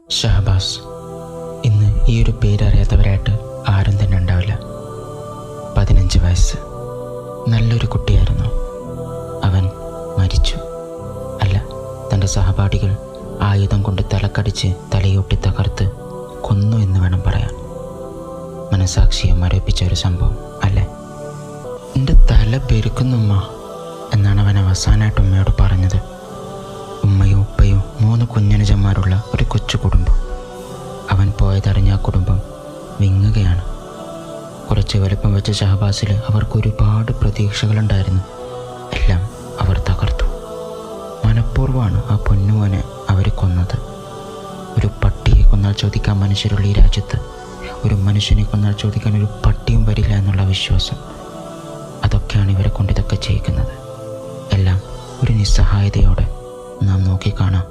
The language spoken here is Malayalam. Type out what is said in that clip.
ഷഹബാസ്. ഇന്ന് ഈ ഒരു പേരറിയാത്തവരായിട്ട് ആരും തന്നെ ഉണ്ടാവില്ല. 15 വയസ്സ്, നല്ലൊരു കുട്ടിയായിരുന്നു. അവൻ മരിച്ചു. അല്ല, തൻ്റെ സഹപാഠികൾ ആയുധം കൊണ്ട് തലക്കടിച്ച് തലയൊട്ടി തകർത്ത് കൊന്നു എന്ന് വേണം പറയാൻ. മനസാക്ഷിയെ മരവിപ്പിച്ച ഒരു സംഭവം അല്ലേ? എൻ്റെ തല പെരുക്കുന്നുമ്മ എന്നാണ് അവൻ അവസാനമായിട്ട് ഉമ്മയോട് പറഞ്ഞത്. ഉമ്മയും ഉപ്പയും 3 കുഞ്ഞനുജന്മാരുള്ള ഒരു കൊച്ചു കുടുംബം. അവൻ പോയതറിഞ്ഞ ആ കുടുംബം വിങ്ങുകയാണ്. കുറച്ച് വലുപ്പം വെച്ച ഷഹബാസിൽ അവർക്ക് ഒരുപാട് പ്രതീക്ഷകളുണ്ടായിരുന്നു. എല്ലാം അവർ തകർത്തു. മനഃപൂർവ്വമാണ് ആ പൊന്നുമോനെ അവർ കൊന്നത്. ഒരു പട്ടിയെ കൊന്നാൽ ചോദിക്കാൻ മനുഷ്യരുള്ള ഈ രാജ്യത്ത് ഒരു മനുഷ്യനെ കൊന്നാൽ ചോദിക്കാൻ ഒരു പട്ടിയും വരില്ല എന്നുള്ള വിശ്വാസം, അതൊക്കെയാണ് ഇവരെ കൊണ്ട് ഇതൊക്കെ ചെയ്യിക്കുന്നത്. എല്ലാം ഒരു നിസ്സഹായതയോടെ നാം നോക്കിക്കാണാം.